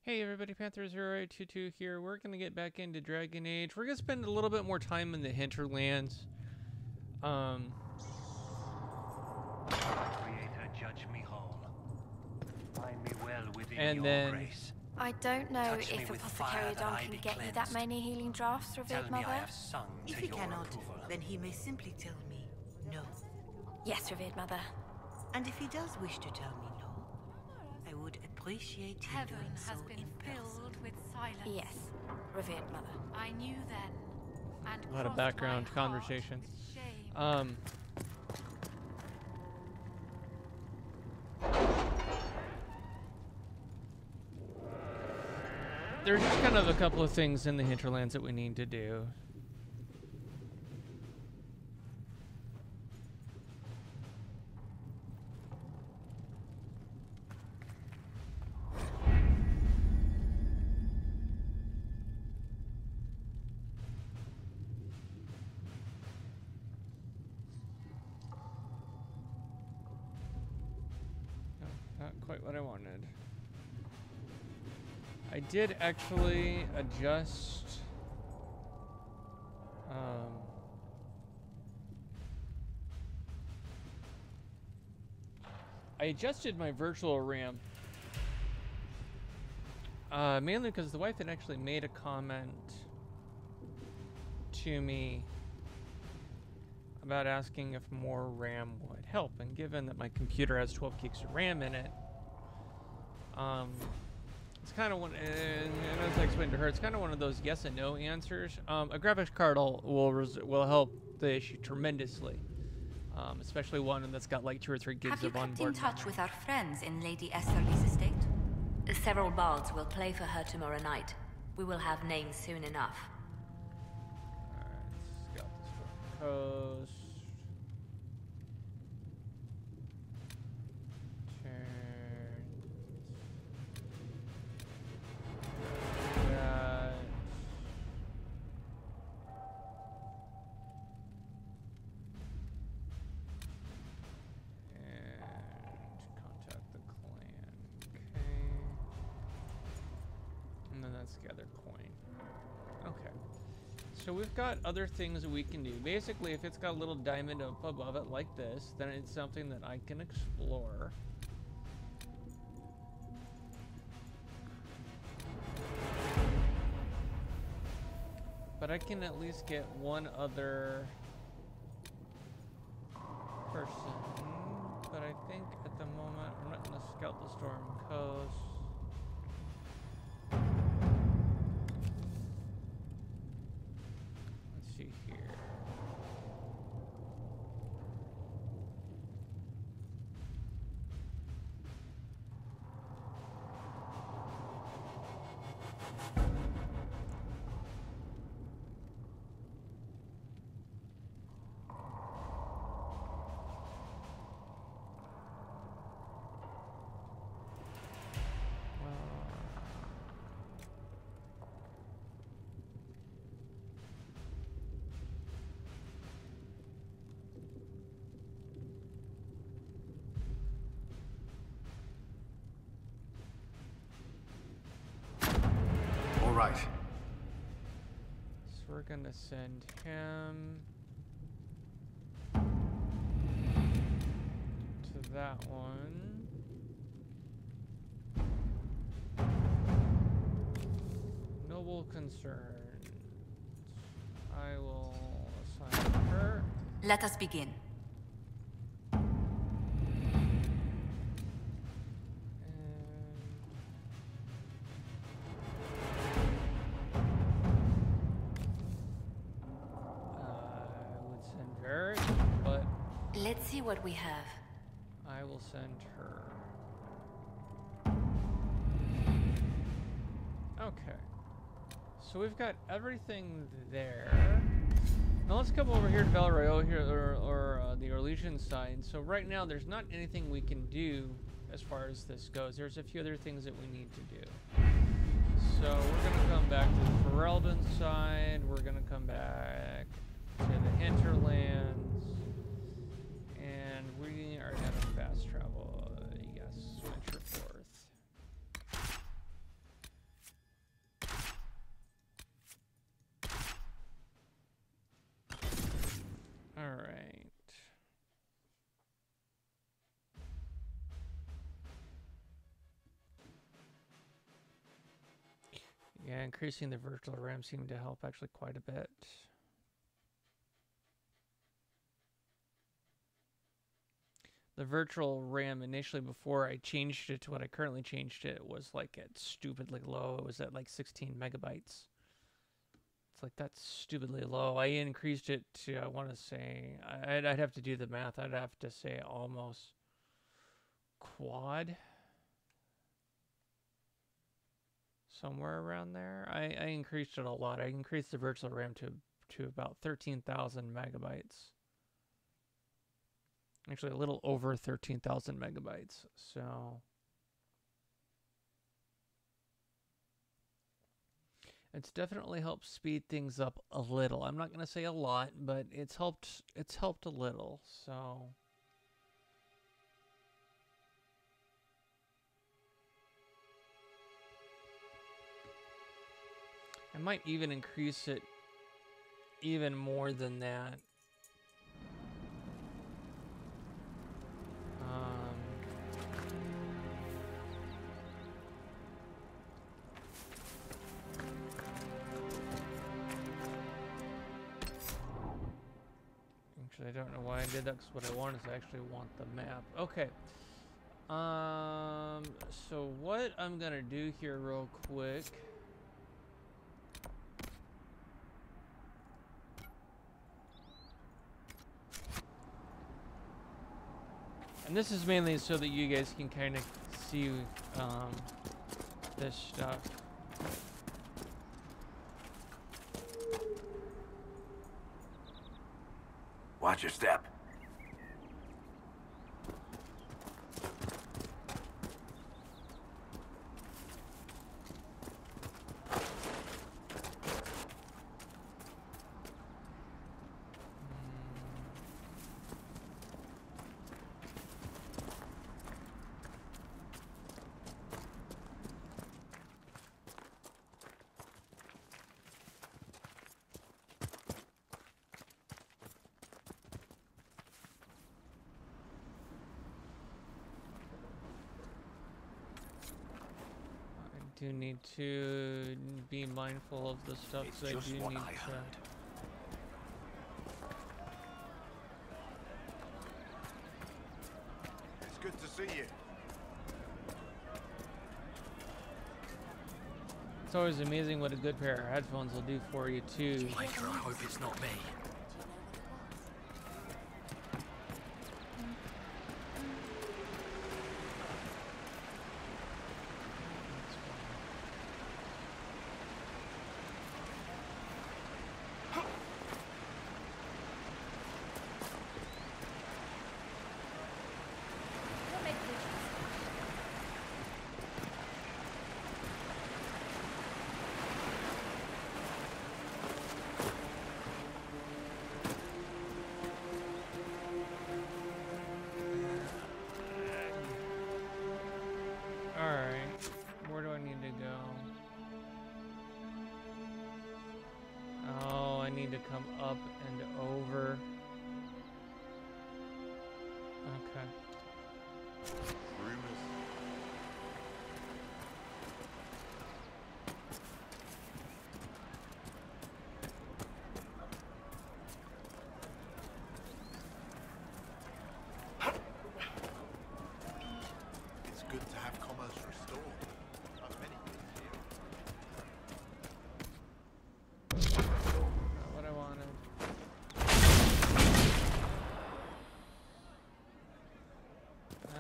Hey everybody, Panther0822 here. We're going to get back into Dragon Age. We're going to spend a little bit more time in the Hinterlands. Creator, judge me whole. Find me well within And your then grace. I don't know Touch me if with Apothecary fire that Don I can be get you that cleansed. many healing drafts, Tell Revered me I Mother. have sung If to he your cannot, approval. then he may simply tell me no. Yes, Revered Mother. And if he does wish to tell me no, I would appreciate him Heaven doing so has been in person. filled with silence. Yes, Revered Mother. I knew then, and a lot of crossed background my heart conversation. with shame. There's just kind of a couple of things in the Hinterlands that we need to do. Not quite what I wanted. I did actually adjust I adjusted my virtual RAM mainly because the wife had actually made a comment to me about asking if more RAM would help, and given that my computer has 12 gigs of RAM in it, it's kind of one, and as I explained to her, it's kind of one of those yes and no answers. A graphics card will help the issue tremendously, especially one that's got like 2 or 3 gigs Have you of kept in onboard touch memory. with our friends in Lady Estherly's estate? Several bards will play for her tomorrow night. We will have names soon enough. Alright, scout the Storm Coast. Turn that. And contact the clan. Okay. And then that's gather coin. Okay. So we've got other things that we can do. Basically, if it's got a little diamond up above it like this, then it's something that I can explore. But I can at least get one other person. But I think at the moment, I'm not going to scout the Storm Coast. Let's see here. All right. So we're gonna send him to that one. Noble concerns. I will assign her. Let us begin. I would send Varric, but Let's see what we have. I will send her. Okay. So we've got everything there. Now let's come over here to Valroyo here, or the Orlesian side. So right now there's not anything we can do as far as this goes. There's a few other things that we need to do. So we're going to come back to the Ferelden side. We're going to come back to the Hinterlands. And we are having fast travel. Yes, venture forth. Yeah, increasing the virtual RAM seemed to help actually quite a bit. The virtual RAM initially, before I changed it to what I currently changed it, was like at stupidly low. It was at like 16 megabytes. It's like that's stupidly low. I increased it to, I want to say, I'd have to do the math. I'd have to say almost quad. Somewhere around there. I increased it a lot. I increased the virtual RAM to about 13,000 megabytes. Actually, a little over 13,000 megabytes. So it's definitely helped speed things up a little. I'm not going to say a lot, but it's helped a little. So I might even increase it even more than that. Actually, I don't know why I did that, because what I want is I actually want the map. Okay. So what I'm gonna do here real quick. And this is mainly so that you guys can kind of see this stuff. Watch your step. Do need to be mindful of the stuff It's that I just do what need I to. heard. It's good to see you. It's always amazing what a good pair of headphones will do for you too. Later, I hope it's not me. To come up and over. Okay. It's good to have commerce restored. Like many things here.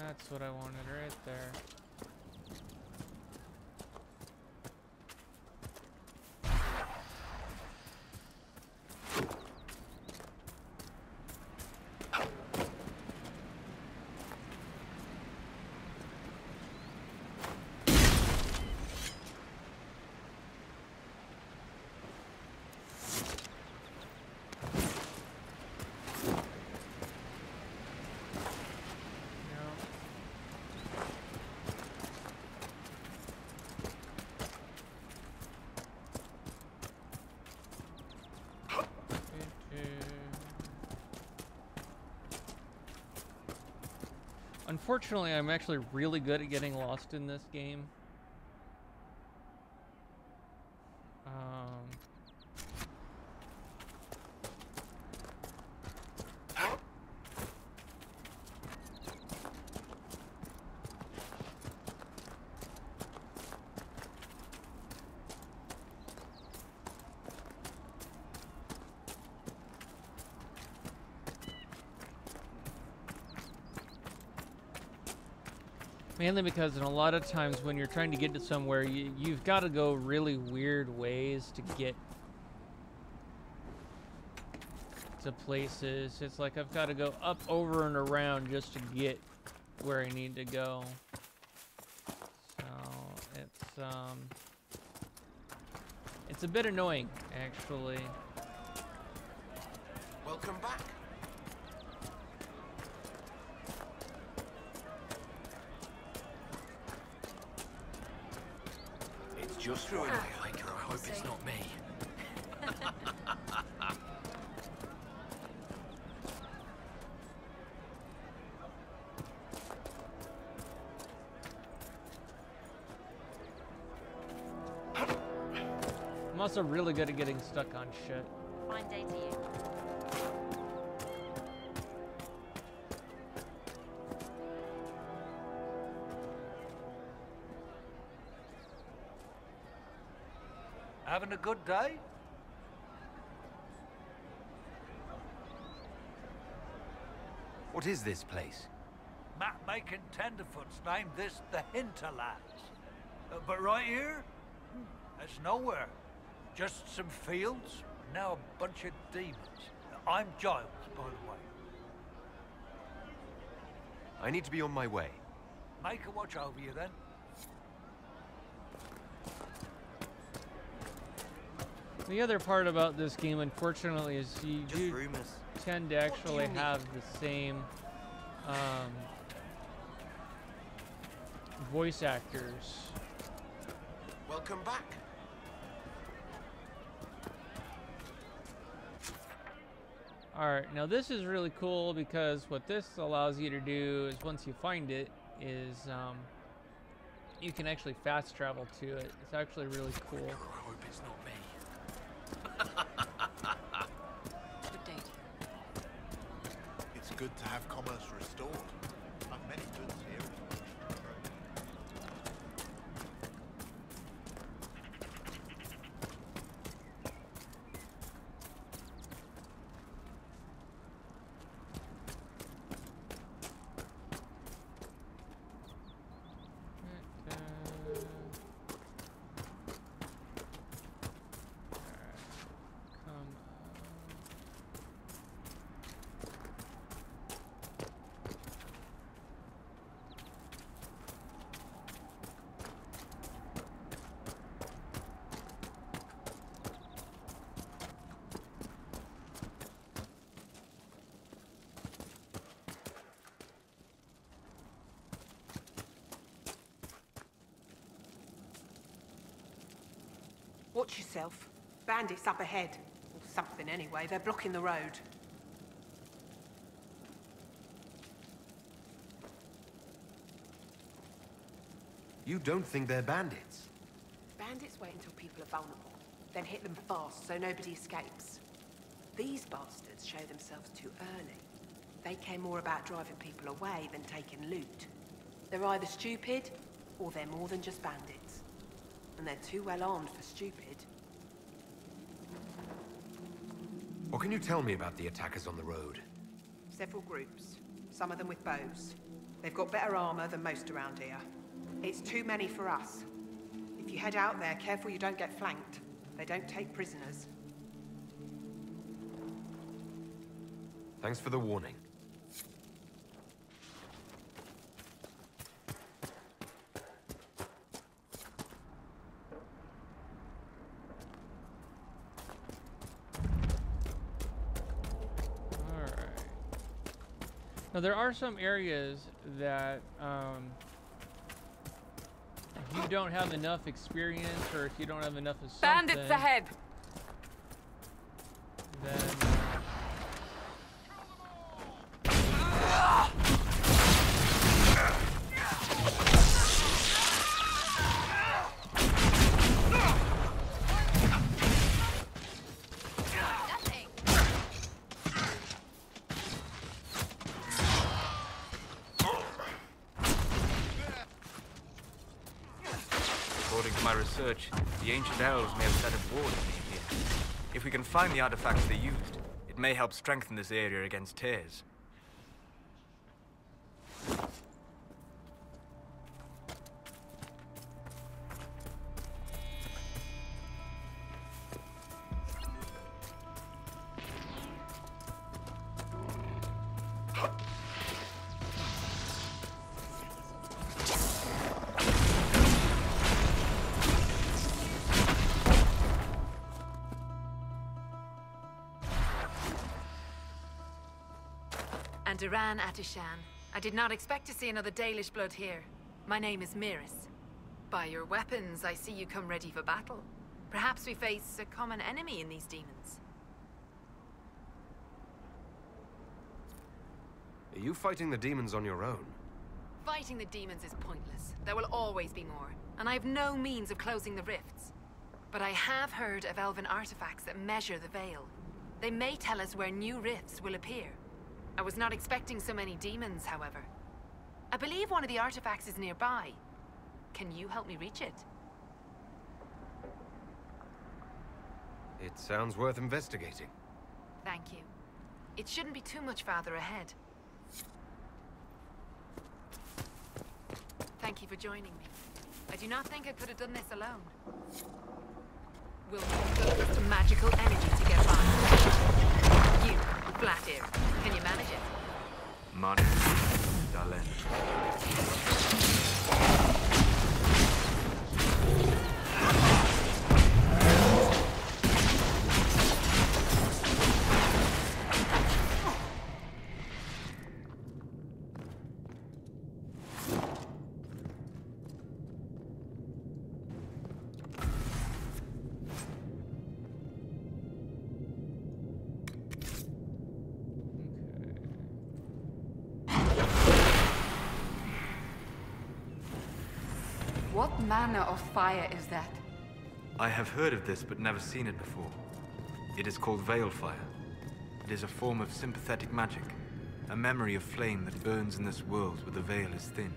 That's what I wanted right there. Unfortunately, I'm actually really good at getting lost in this game. Mainly because in a lot of times when you're trying to get to somewhere, you've got to go really weird ways to get to places. It's like I've got to go up, over, and around just to get where I need to go. So it's a bit annoying, actually. Welcome back. It's just ruined my hiker. I hope it's not me. I'm also really good at getting stuck on shit. Fine day to you. Having a good day? What is this place? Map-making tenderfoots named this the Hinterland. But right here, there's nowhere. Just some fields, and now a bunch of demons. I'm Giles, by the way. I need to be on my way. Make a watch over you then. The other part about this game, unfortunately, is you do rumors. tend to actually have the same voice actors. Welcome back. Alright, now this is really cool because what this allows you to do is once you find it is you can actually fast travel to it. It's actually really cool. I hope it's not me. Good day to you. It's good to have commerce restored. I've many goods here. Watch yourself. Bandits up ahead. Or something anyway. They're blocking the road. You don't think they're bandits? Bandits wait until people are vulnerable, then hit them fast so nobody escapes. These bastards show themselves too early. They care more about driving people away than taking loot. They're either stupid, or they're more than just bandits. And they're too well armed for stupid. What can you tell me about the attackers on the road? Several groups, some of them with bows. They've got better armor than most around here. It's too many for us. If you head out there, careful you don't get flanked. They don't take prisoners. Thanks for the warning. Now there are some areas that if you don't have enough experience or if you don't have enough of something, Bandits ahead! then research, the ancient elves may have set a ward near here. If we can find the artifacts they used, it may help strengthen this area against tears. And Duran Atishan. I did not expect to see another Dalish blood here. My name is Miris. By your weapons, I see you come ready for battle. Perhaps we face a common enemy in these demons. Are you fighting the demons on your own? Fighting the demons is pointless. There will always be more, and I have no means of closing the rifts. But I have heard of elven artifacts that measure the veil. They may tell us where new rifts will appear. I was not expecting so many demons, however. I believe one of the artifacts is nearby. Can you help me reach it? It sounds worth investigating. Thank you. It shouldn't be too much farther ahead. Thank you for joining me. I do not think I could have done this alone. We'll focus some magical energy to get by. You, Flatear, can you manage it? Mane, Dalen. What manner of fire is that? I have heard of this, but never seen it before. It is called Veil Fire. It is a form of sympathetic magic, a memory of flame that burns in this world where the veil is thin.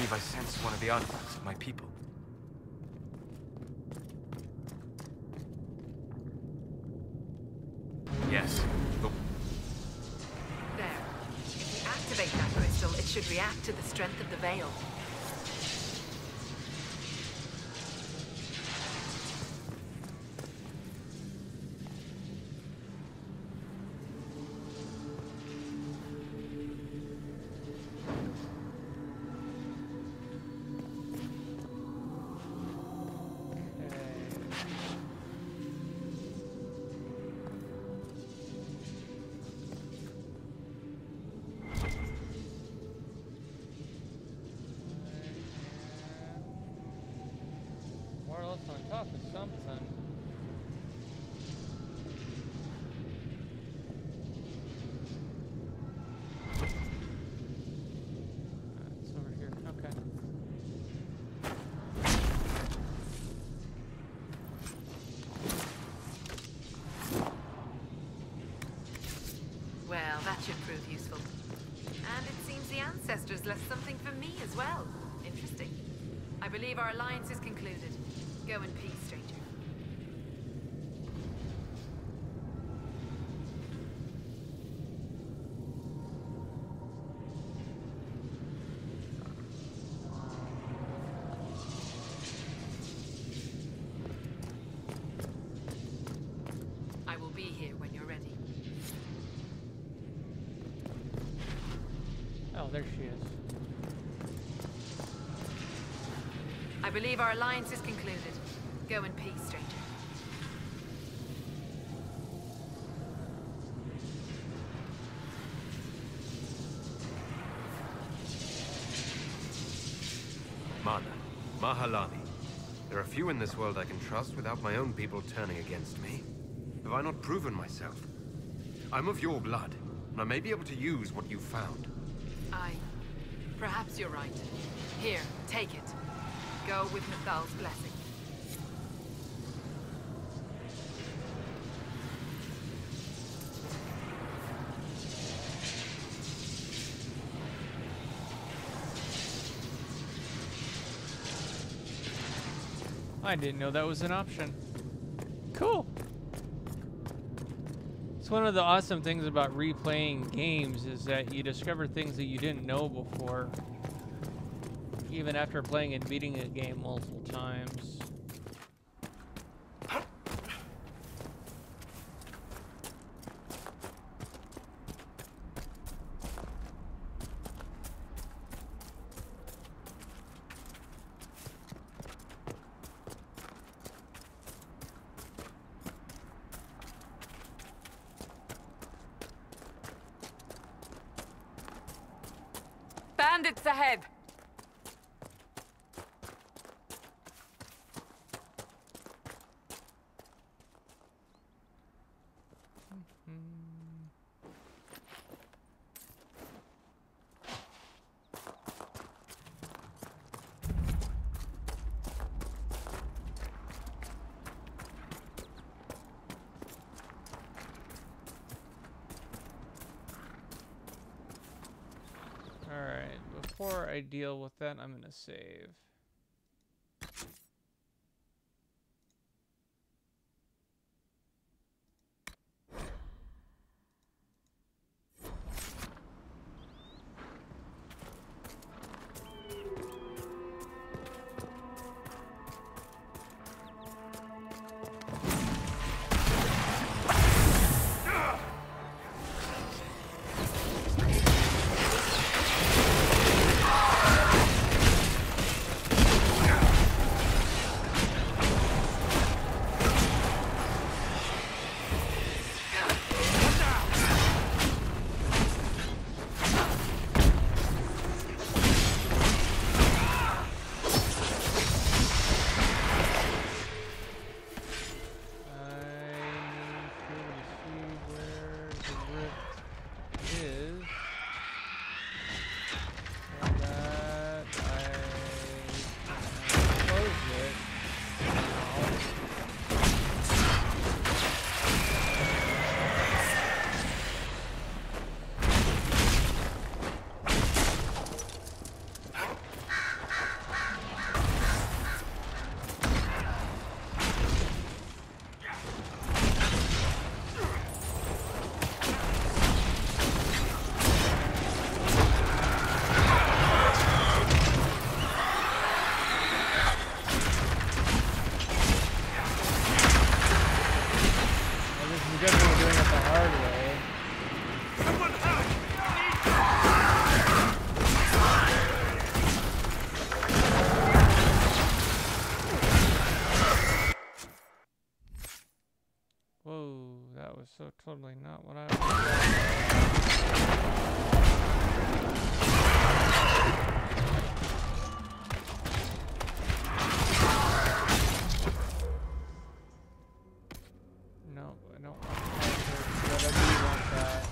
I sense one of the artifacts of my people. Yes. Oh. There. If we activate that crystal, it should react to the strength of the veil. On top of something. It's over here. Okay. Well, that should prove useful. And it seems the ancestors left something for me as well. Interesting. I believe our alliance is concluded. Go in peace, stranger. I will be here when you're ready. Oh, there she is. I believe our alliance is concluded. Go in peace, stranger. Mana, Mahalani. There are few in this world I can trust without my own people turning against me. Have I not proven myself? I'm of your blood, and I may be able to use what you found. Perhaps you're right. Here, take it. Go with Nathal's blessing. I didn't know that was an option. Cool. It's one of the awesome things about replaying games is that you discover things that you didn't know before, even after playing and beating a game multiple times. Bandits ahead! Alright, before I deal with that, I'm gonna save. So totally not what I No, I don't want that, but I do want that.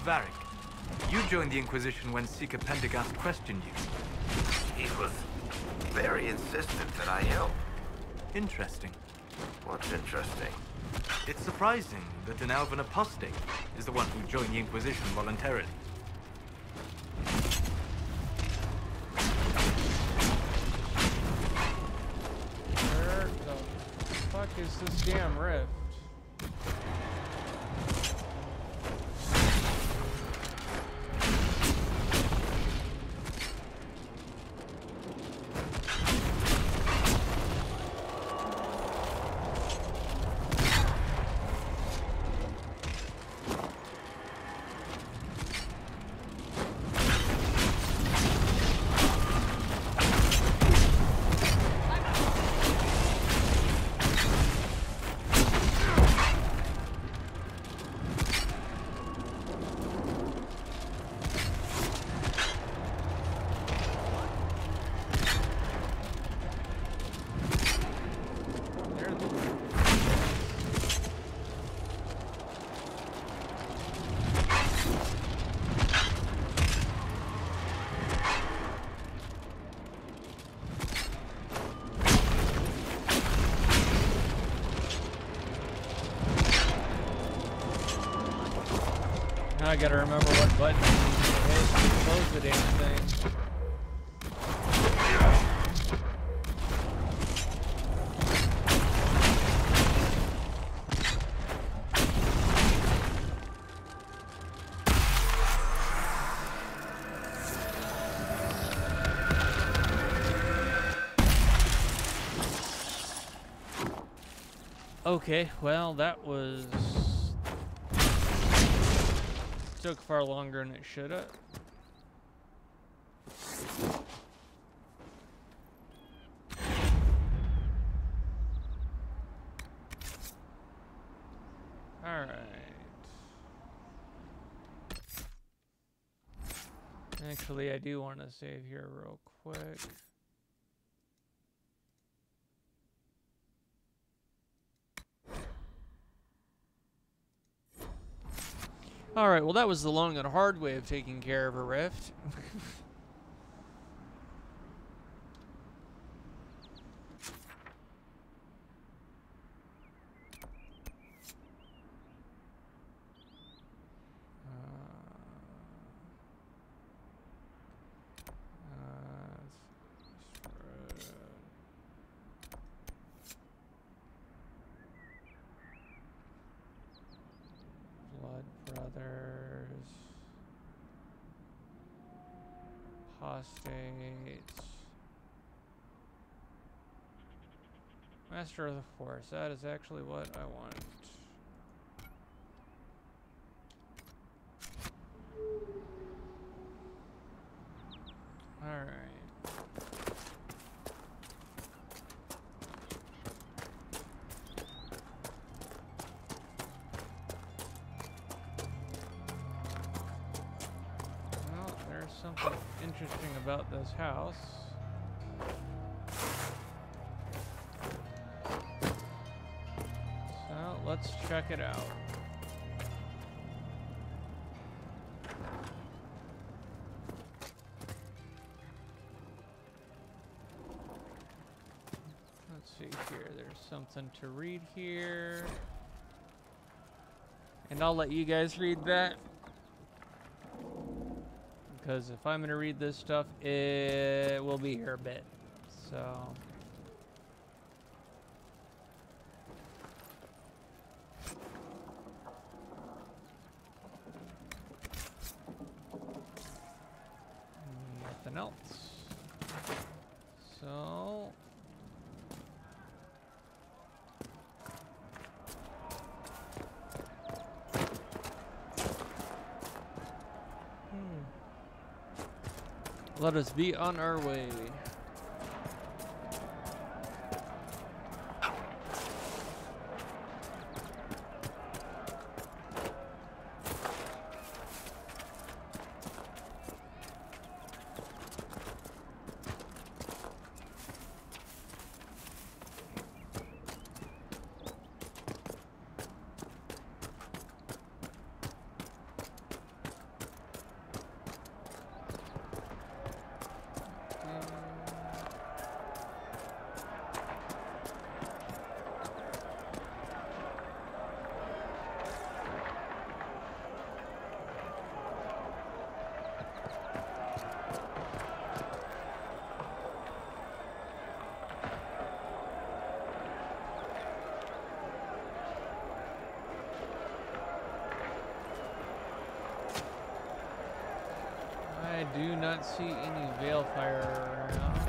Varric, you joined the Inquisition when Seeker Pendergast questioned you. He was very insistent that I help. Interesting. What's interesting? It's surprising that an elven apostate is the one who joined the Inquisition voluntarily. Where the fuck is this damn rift? I gotta remember what button to hit to close the damn thing. Okay, well, that was... took far longer than it should have. Alright. Actually, I do want to save here real quick. Alright, well that was the long and hard way of taking care of a rift. Apostates. Master of the Force. That is actually what I want. Alright. Something interesting about this house. So let's check it out. Let's see here. There's something to read here. And I'll let you guys read that. Because if I'm going to read this stuff, it will be here a bit. So... nothing else. So... let us be on our way. I do not see any Veilfire around.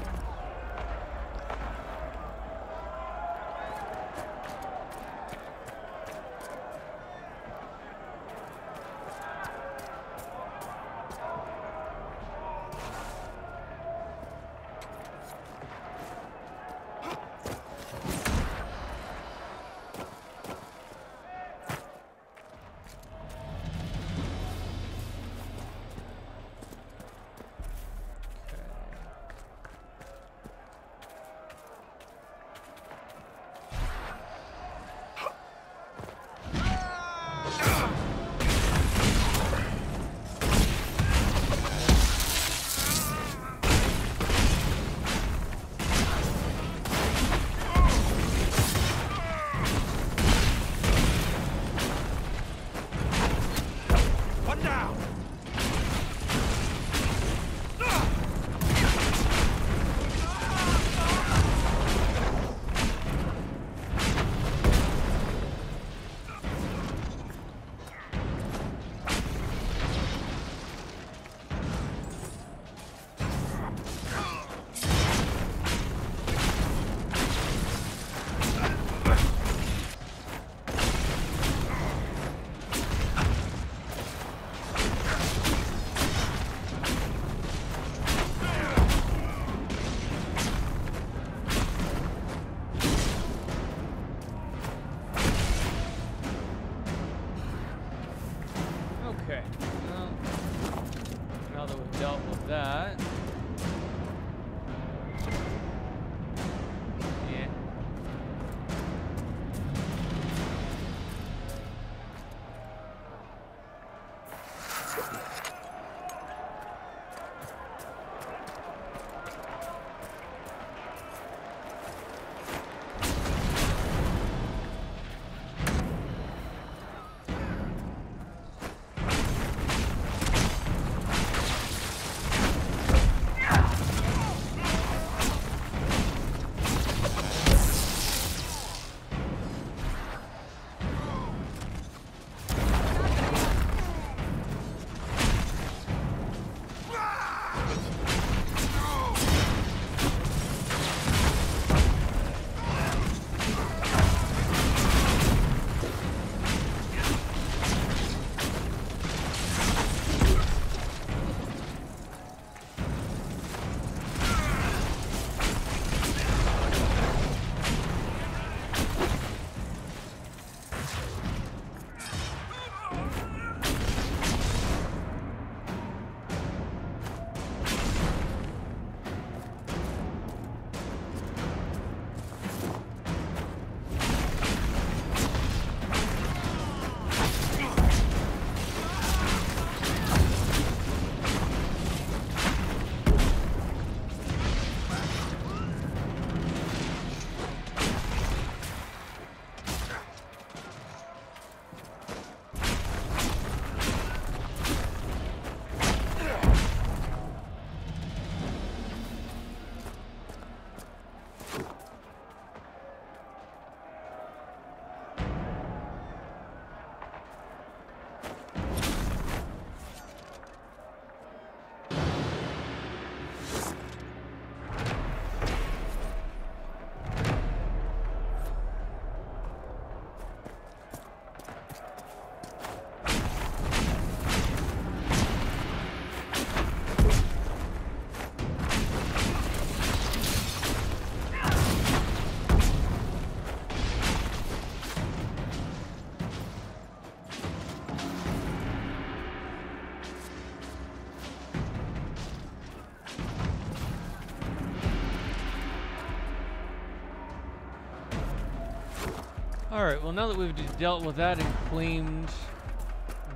Alright, well now that we've dealt with that and claimed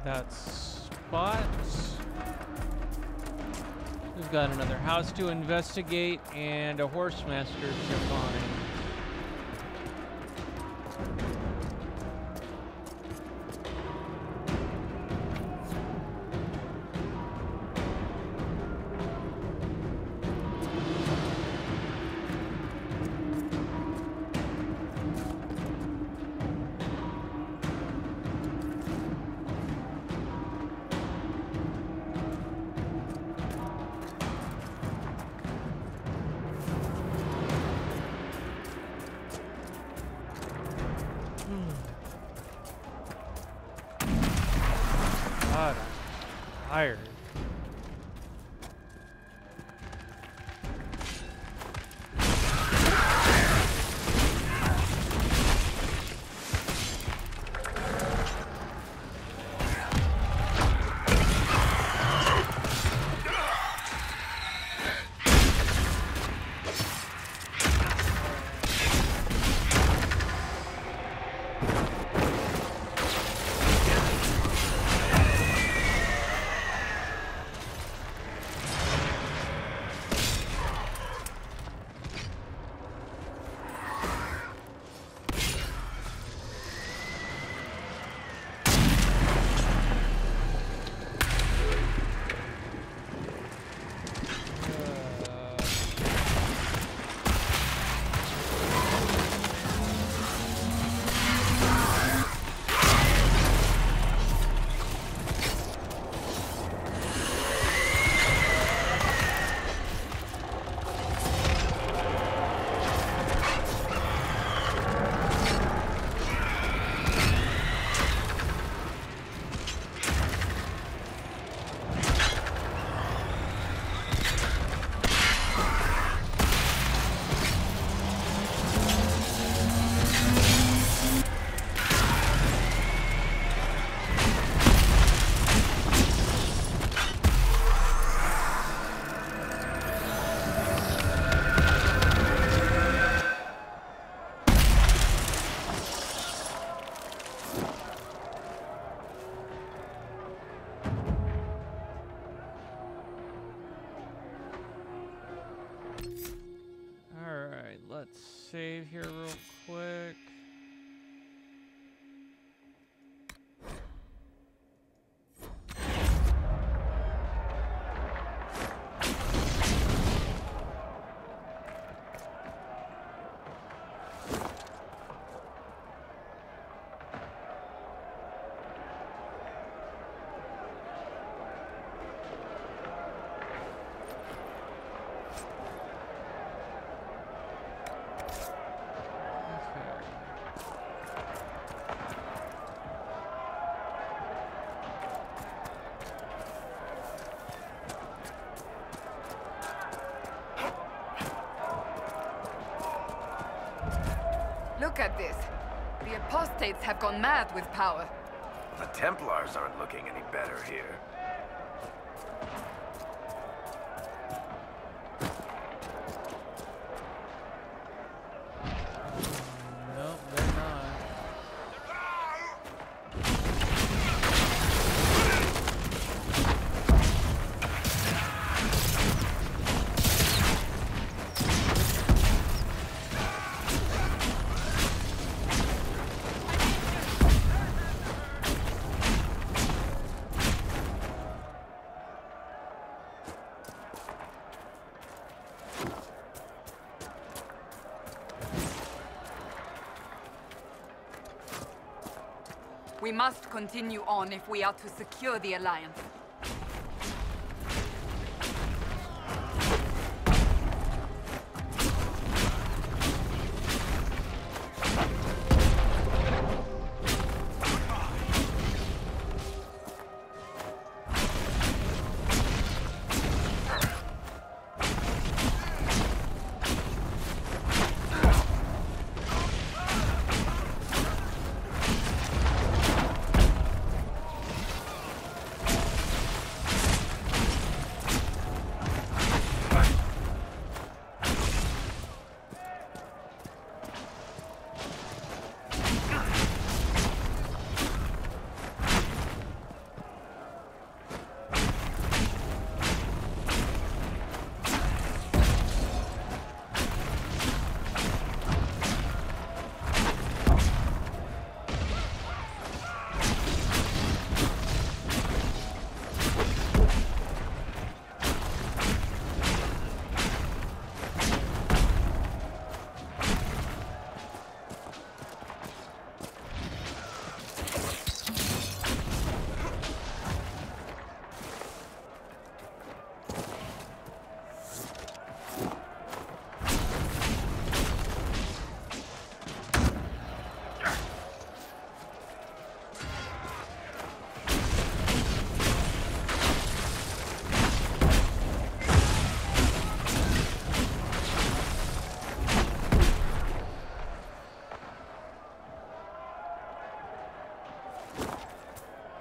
that spot, we've got another house to investigate and a horse master to find. God, I'm tired. Let's save here real quick. Look at this. The apostates have gone mad with power. The Templars aren't looking any better here. Nope, they're not. We must continue on if we are to secure the Alliance.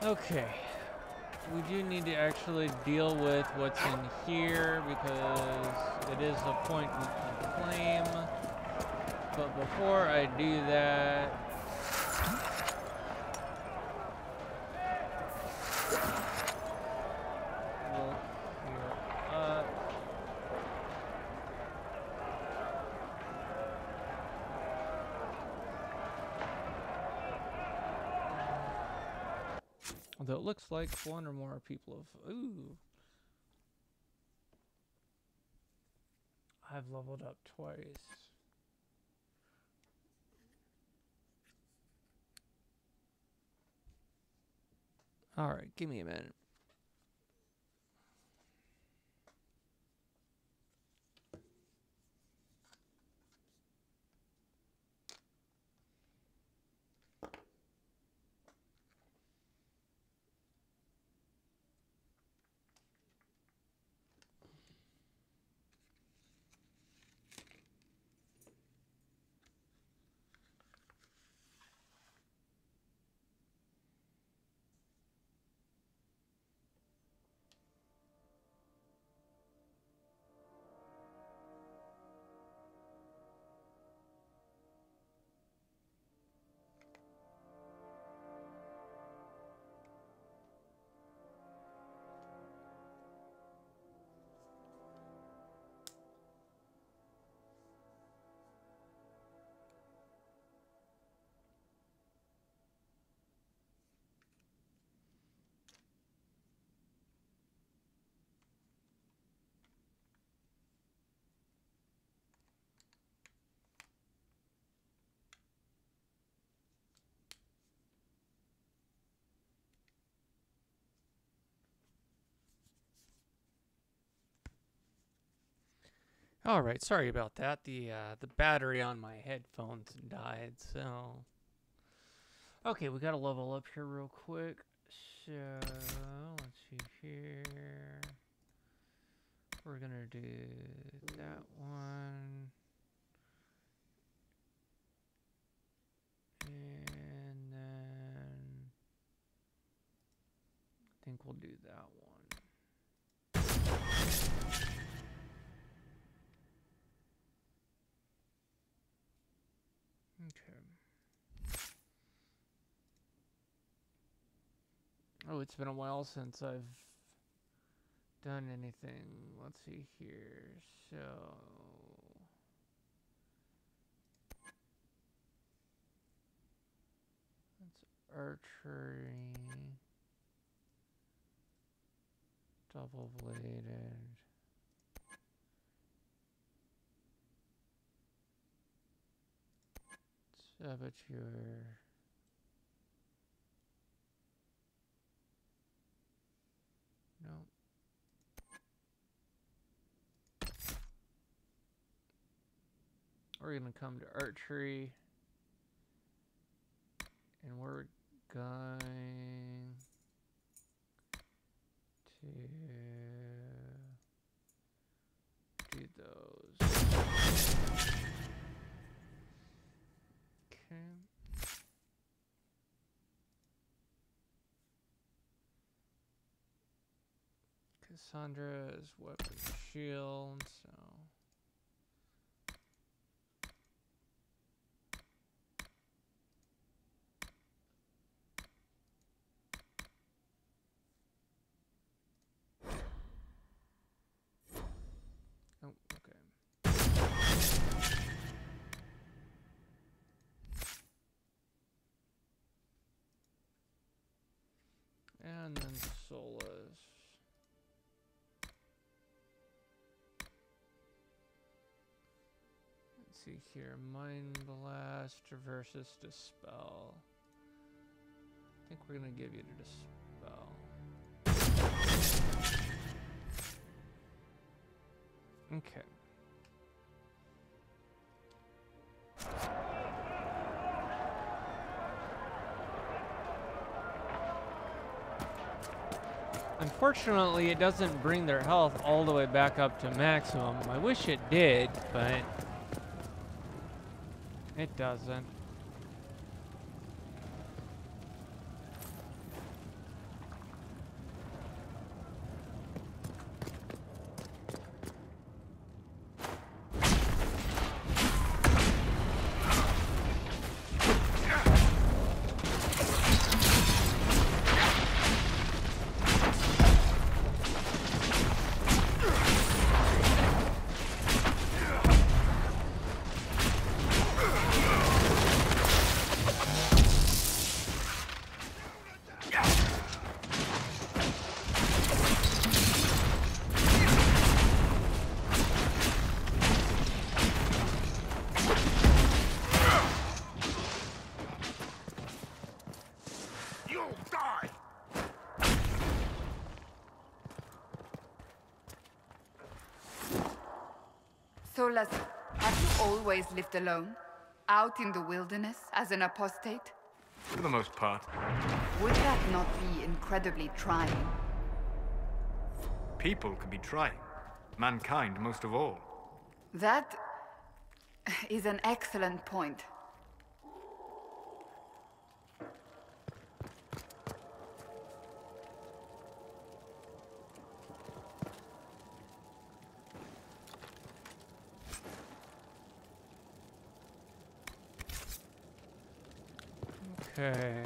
Okay. We do need to actually deal with what's in here because it is a point we can claim. But before I do that, we'll clear up. Although it looks like one or more people have... Ooh. I've leveled up twice. Alright, give me a minute. All right, sorry about that. The battery on my headphones died, so okay, we got to level up here real quick. So let's see here. We're gonna do that one, and then I think we'll do that one. Okay. Oh, it's been a while since I've done anything. Let's see here. So that's archery, double bladed. Saboteur. No. We're gonna come to archery, and we're going to do those. Okay. Cassandra's weapon shield, so oh, okay. And then Solus. Let's see here. Mind Blast versus Dispel. I think we're gonna give you the Dispel. Okay. Unfortunately, it doesn't bring their health all the way back up to maximum. I wish it did, but it doesn't. So, Leslie, have you always lived alone? Out in the wilderness as an apostate? For the most part. Would that not be incredibly trying? People can be trying. Mankind most of all. That is an excellent point. Okay.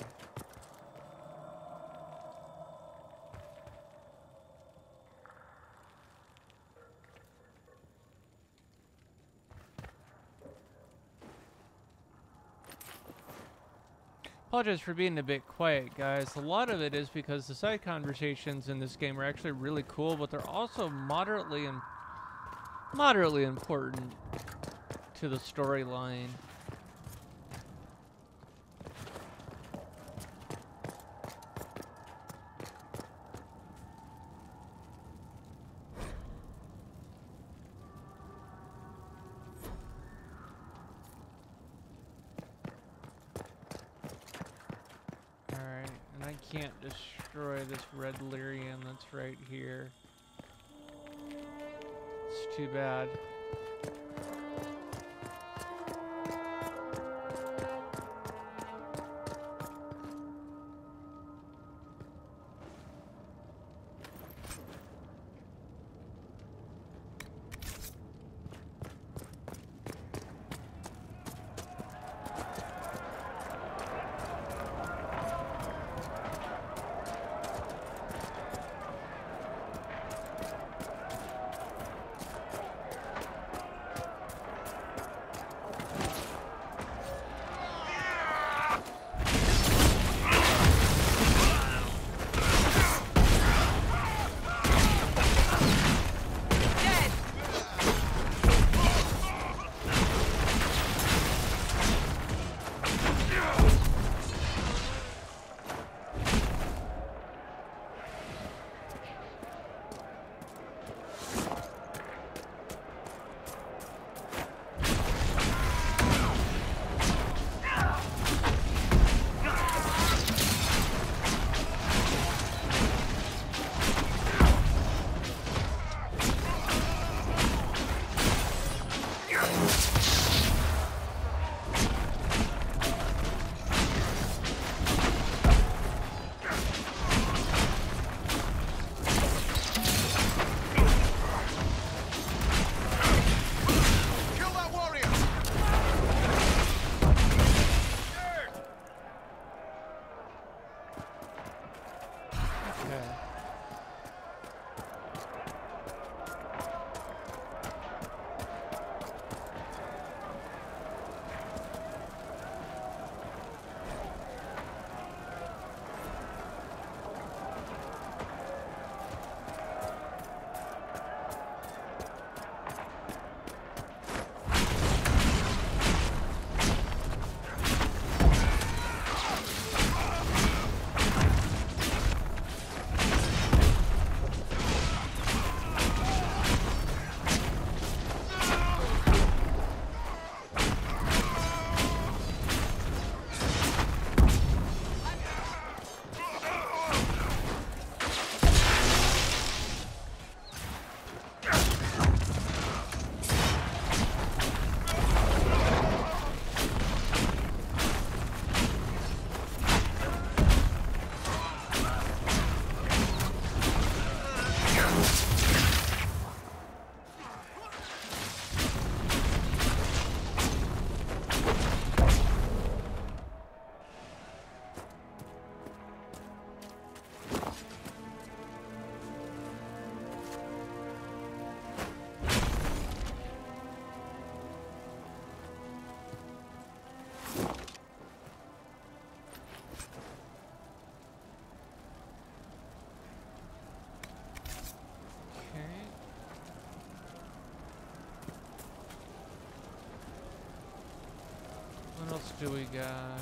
Apologize for being a bit quiet, guys. A lot of it is because the side conversations in this game are actually really cool, but they're also moderately important to the storyline. Can't destroy this red lyrium that's right here. It's too bad. What else do we got?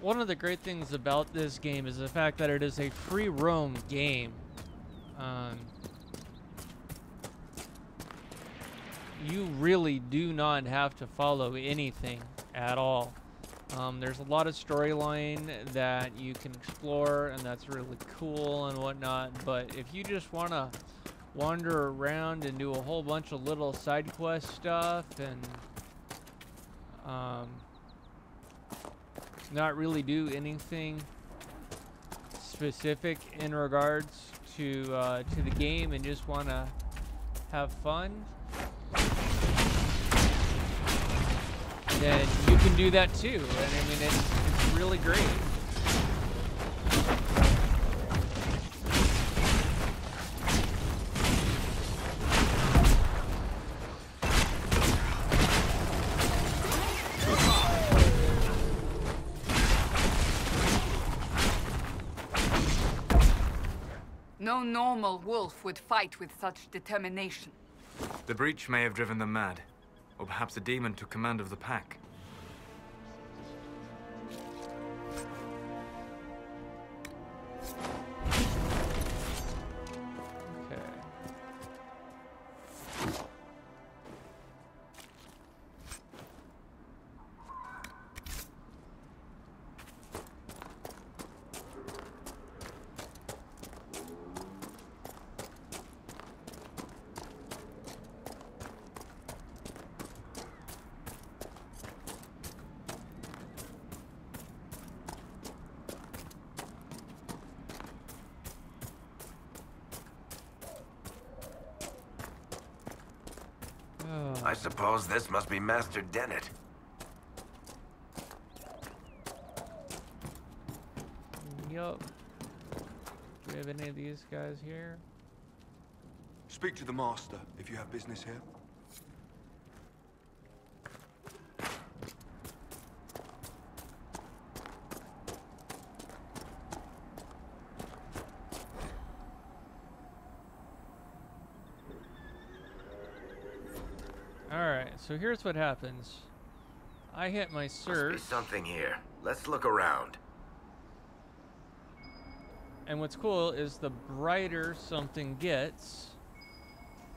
one of the great things about this game is the fact that it is a free roam game. You really do not have to follow anything at all. There's a lot of storyline that you can explore, and that's really cool and whatnot, but if you just want to wander around and do a whole bunch of little side quest stuff and not really do anything specific in regards to the game and just want to have fun, then you can do that too. And I mean, it's really great. No normal wolf would fight with such determination. The breach may have driven them mad. Or perhaps a demon took command of the pack. Okay. I suppose this must be Master Dennett. Yup. Do we have any of these guys here? Speak to the Master if you have business here. Alright, so here's what happens. I hit my search. Must be something here. Let's look around. And what's cool is the brighter something gets,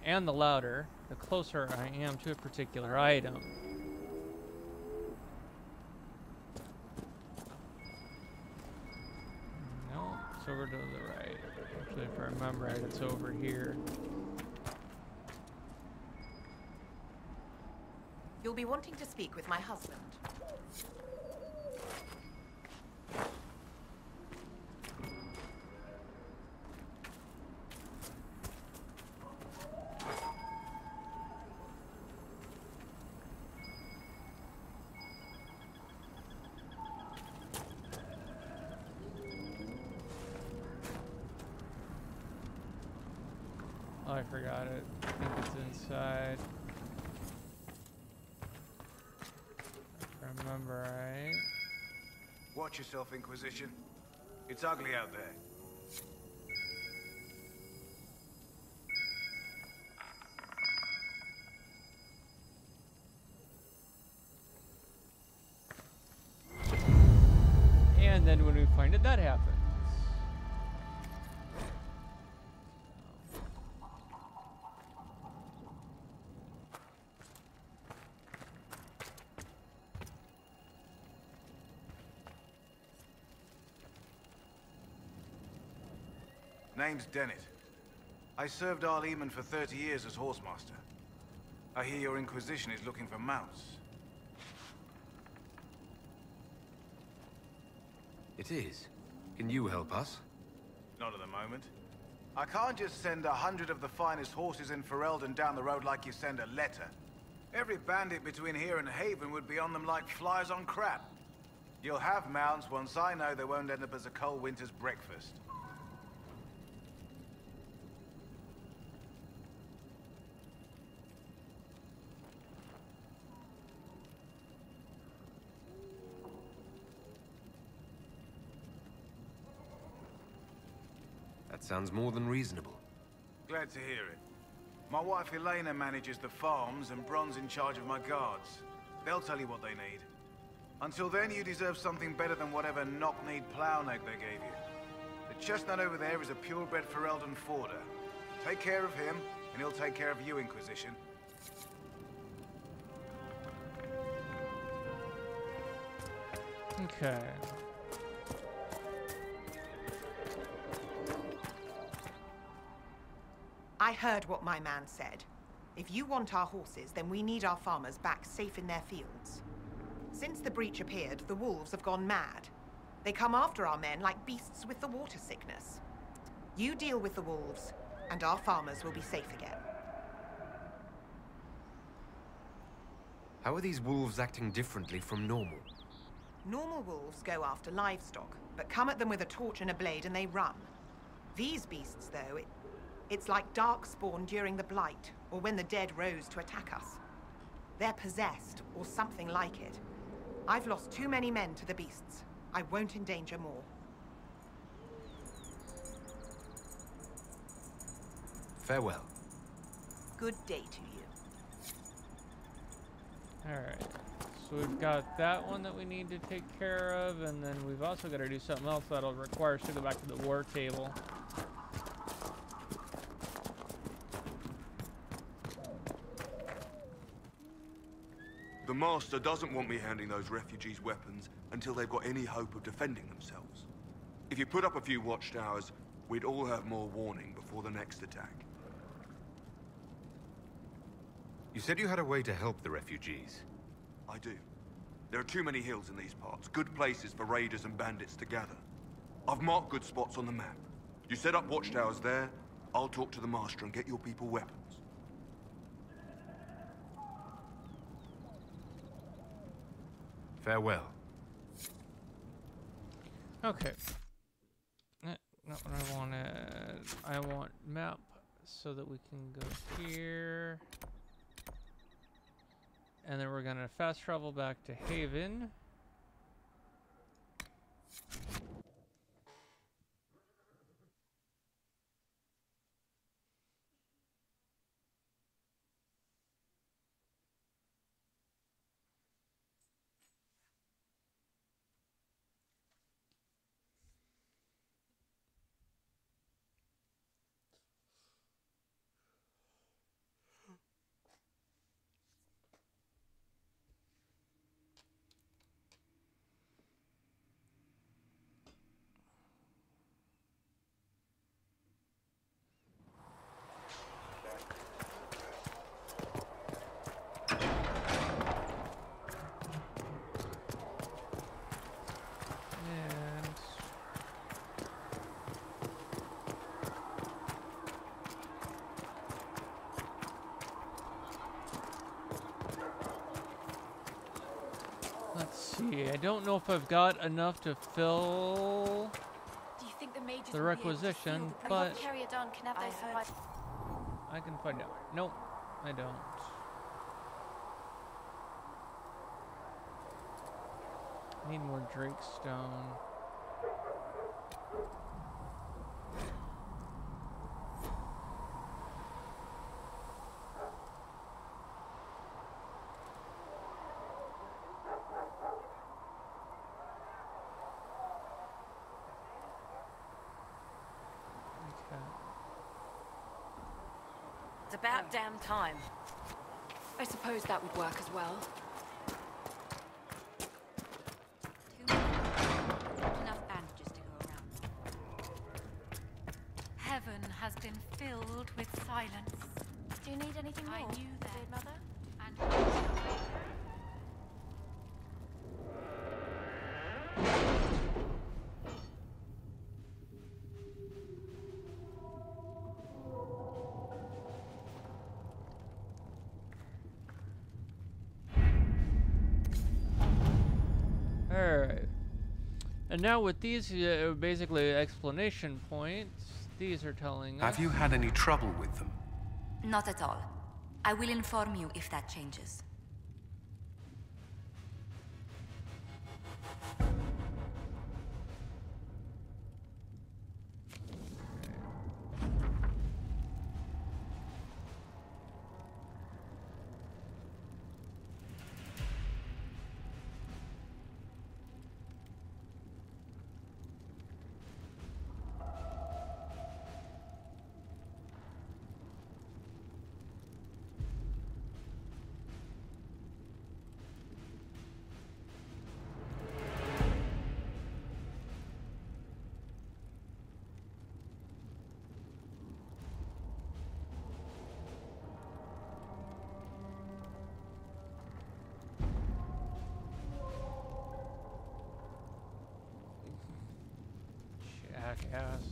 and the louder, the closer I am to a particular item. No, it's over to the right. Actually, if I remember right, it's over here. You'll be wanting to speak with my husband. Oh, I forgot it. I think it's inside. Remember, right? Watch yourself, Inquisition. It's ugly out there. And then when we find it, that happens. Name's Dennett. I served Arleman for 30 years as horsemaster. I hear your Inquisition is looking for mounts. It is. Can you help us? Not at the moment. I can't just send 100 of the finest horses in Ferelden down the road like you send a letter. Every bandit between here and Haven would be on them like flies on crap. You'll have mounts once I know they won't end up as a cold winter's breakfast. That sounds more than reasonable. Glad to hear it. My wife Elena manages the farms and Bron's in charge of my guards. They'll tell you what they need. Until then, you deserve something better than whatever knock-kneed plow-neck they gave you. The chestnut over there is a purebred Ferelden forder. Take care of him, and he'll take care of you, Inquisition. Okay. I heard what my man said. If you want our horses, then we need our farmers back safe in their fields. Since the breach appeared, the wolves have gone mad. They come after our men like beasts with the water sickness. You deal with the wolves, and our farmers will be safe again. How are these wolves acting differently from normal? Normal wolves go after livestock, but come at them with a torch and a blade and they run. These beasts, though, it's like darkspawn during the Blight, or when the dead rose to attack us. They're possessed, or something like it. I've lost too many men to the beasts. I won't endanger more. Farewell. Good day to you. Alright. So we've got that one that we need to take care of, and then we've also got to do something else that'll require us to go back to the war table. The Master doesn't want me handing those refugees weapons until they've got any hope of defending themselves. If you put up a few watchtowers, we'd all have more warning before the next attack. You said you had a way to help the refugees. I do. There are too many hills in these parts, good places for raiders and bandits to gather. I've marked good spots on the map. You set up watchtowers there, I'll talk to the Master and get your people weapons. Farewell. Okay. Not what I wanted. I want map so that we can go here. And then we're gonna fast travel back to Haven. I don't know if I've got enough to fill Do you think the mages the will be able to requisition, field the but carrier Don can have those supplies? I can find out. Nope, I don't. I need more Drakestone. It's about damn time. I suppose that would work as well. Enough bandages to go around. Heaven has been filled with silence. Do you need anything more? I knew that, Dear Mother? And Alright. And now with these basically explanation points, these are telling us... Have you had any trouble with them? Not at all. I will inform you if that changes. jackass.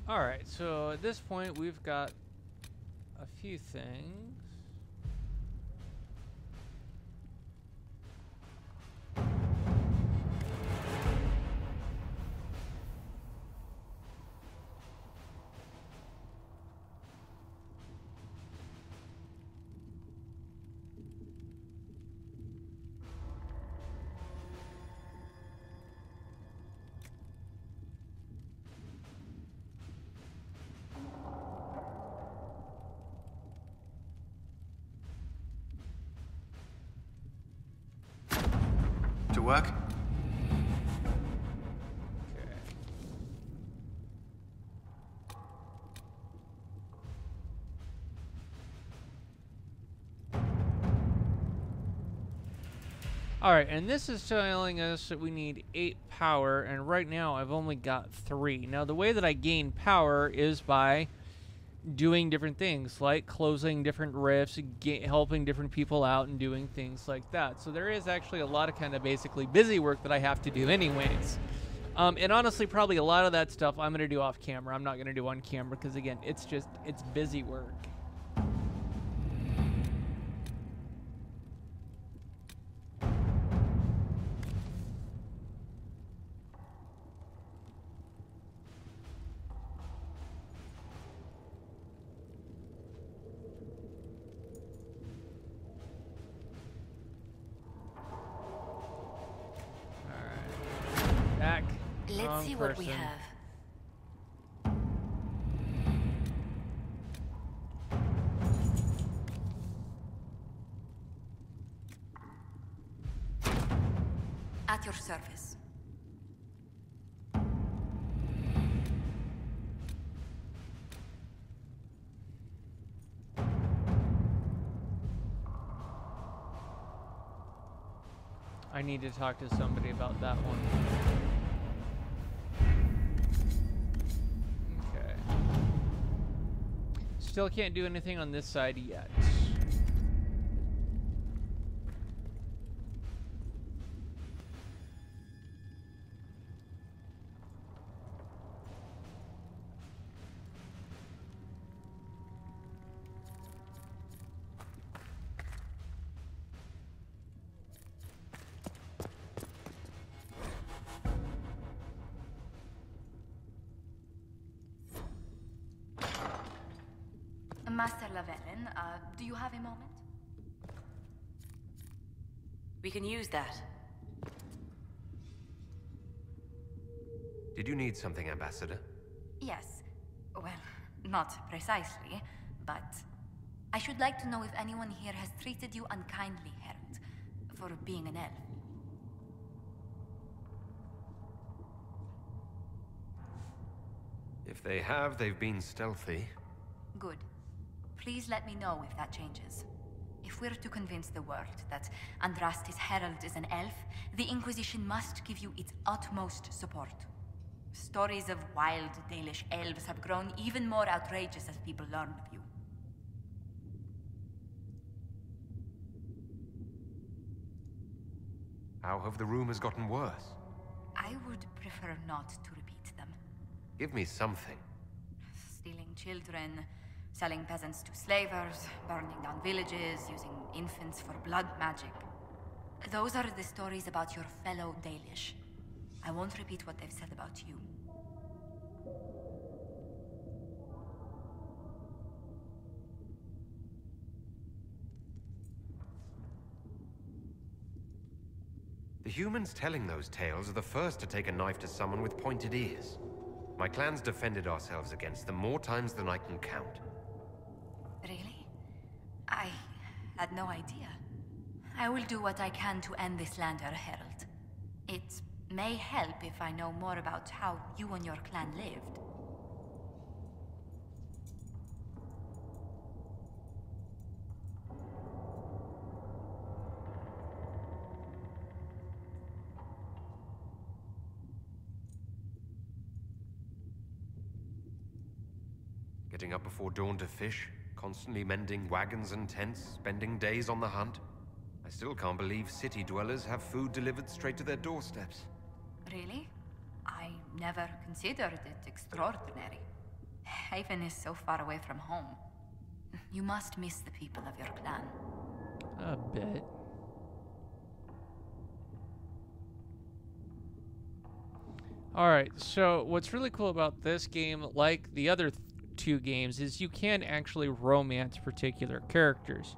Alright, so at this point we've got a few things. To work? Alright, and this is telling us that we need 8 power, and right now I've only got 3. Now the way that I gain power is by doing different things, like closing different rifts, helping different people out, and doing things like that. So there is actually a lot of kind of basically busy work that I have to do anyways. And honestly, probably a lot of that stuff I'm going to do off camera. I'm not going to do on camera because, again, it's busy work. Let's see what we have. At your service. I need to talk to somebody about that one. Still can't do anything on this side yet. Master Laverin, do you have a moment? We can use that. Did you need something, Ambassador? Yes. Well, not precisely, but I should like to know if anyone here has treated you unkindly, Herald, for being an elf. If they have, they've been stealthy. Good. Please let me know if that changes. If we're to convince the world that Andrastis Herald is an elf, the Inquisition must give you its utmost support. Stories of wild Dalish elves have grown even more outrageous as people learn of you. How have the rumors gotten worse? I would prefer not to repeat them. Give me something. Stealing children, selling peasants to slavers, burning down villages, using infants for blood magic. Those are the stories about your fellow Dalish. I won't repeat what they've said about you. The humans telling those tales are the first to take a knife to someone with pointed ears. My clan's defended ourselves against them more times than I can count. Really? I had no idea. I will do what I can to end this slander, Herald. It may help if I know more about how you and your clan lived. getting up before dawn to fish, constantly mending wagons and tents, spending days on the hunt. I still can't believe city dwellers have food delivered straight to their doorsteps. Really? I never considered it extraordinary. Haven is so far away from home. You must miss the people of your clan. A bit. Alright, so what's really cool about this game, like the other two games, is you can actually romance particular characters.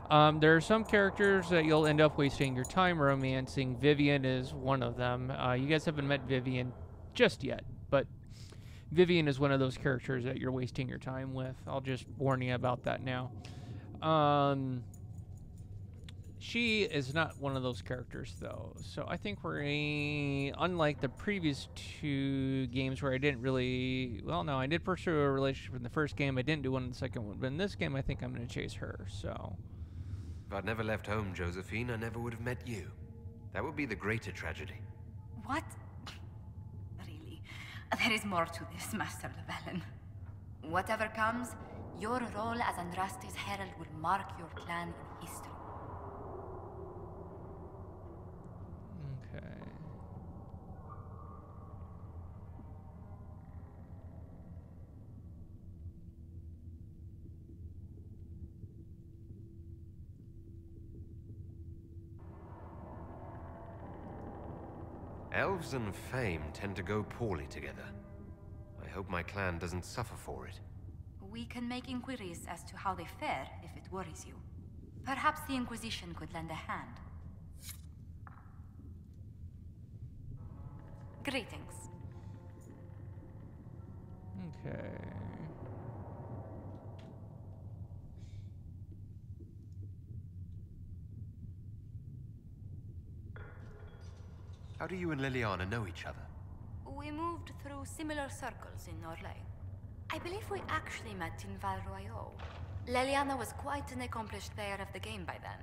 There are some characters that you'll end up wasting your time romancing. Vivian is one of them. You guys haven't met Vivian just yet, but Vivian is one of those characters that you're wasting your time with. I'll just warn you about that now. She is not one of those characters, though. So I think we're unlike the previous two games where I didn't really... Well, no, I did pursue a relationship in the first game. I didn't do one in the second one. But in this game, I think I'm going to chase her, so... If I'd never left home, Josephine, I never would have met you. That would be the greater tragedy. What? Really? There is more to this, Master Llewellyn. Whatever comes, your role as Andraste's herald will mark your clan in history. Okay. Elves and fame tend to go poorly together. I hope my clan doesn't suffer for it. We can make inquiries as to how they fare if it worries you. Perhaps the Inquisition could lend a hand. Greetings. Okay. How do you and Liliana know each other? We moved through similar circles in Orlais. I believe we actually met in Val Royeaux. Liliana was quite an accomplished player of the game by then.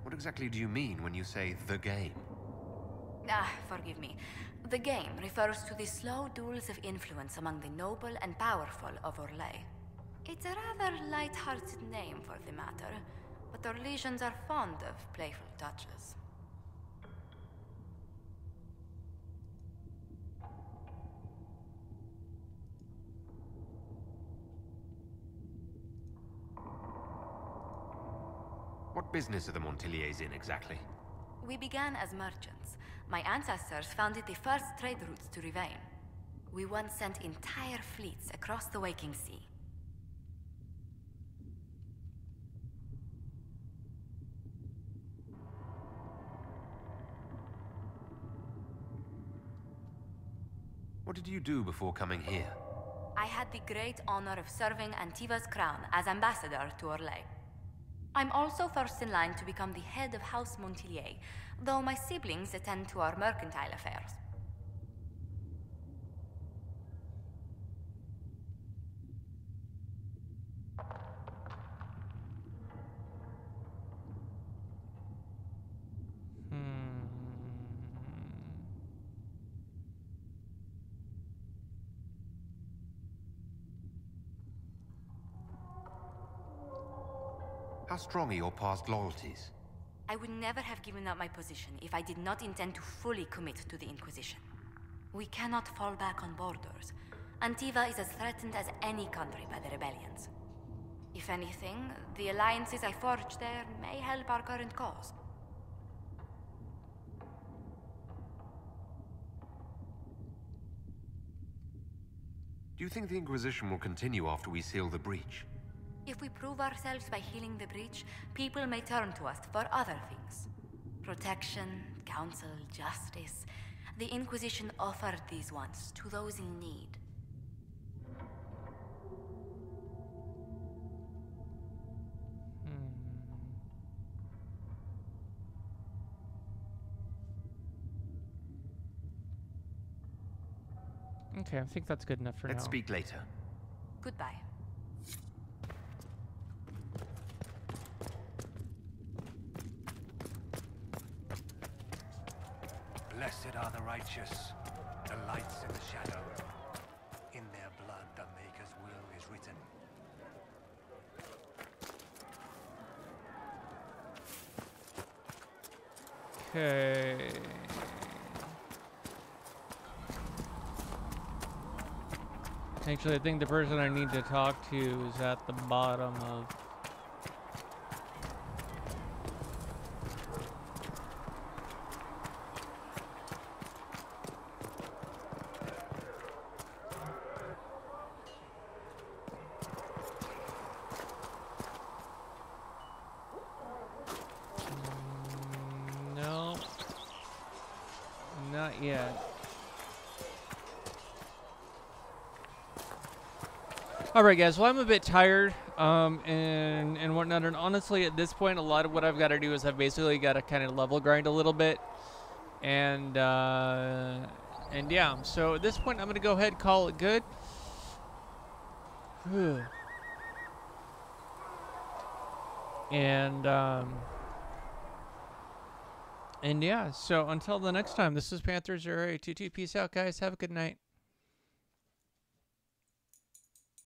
What exactly do you mean when you say the game? Forgive me. The game refers to the slow duels of influence among the noble and powerful of Orlais. It's a rather light-hearted name for the matter, but Orlesians are fond of playful touches. What business are the Montiliers in exactly? We began as merchants. My ancestors founded the first trade routes to Rivain. We once sent entire fleets across the Waking Sea. What did you do before coming here? I had the great honor of serving Antiva's crown as ambassador to Orlais. I'm also first in line to become the head of House Montilier, though my siblings attend to our mercantile affairs. How strong are your past loyalties? I would never have given up my position if I did not intend to fully commit to the Inquisition. We cannot fall back on borders. Antiva is as threatened as any country by the rebellions. If anything, the alliances I forged there may help our current cause. Do you think the Inquisition will continue after we seal the breach? If we prove ourselves by healing the breach, people may turn to us for other things. Protection, counsel, justice. The Inquisition offered these once to those in need. Okay, I think that's good enough for now. Let's speak later. Goodbye. Blessed are the righteous. The lights in the shadow. In their blood, the Maker's will is written. Okay. Actually, I think the person I need to talk to is at the bottom of... No. Not yet. Alright guys, well I'm a bit tired and whatnot, and honestly at this point a lot of what I've got to do is I've basically got to kind of level grind a little bit, and yeah, so at this point I'm going to go ahead and call it good. And yeah, so until the next time, this is Panther 0822. Peace out guys, have a good night.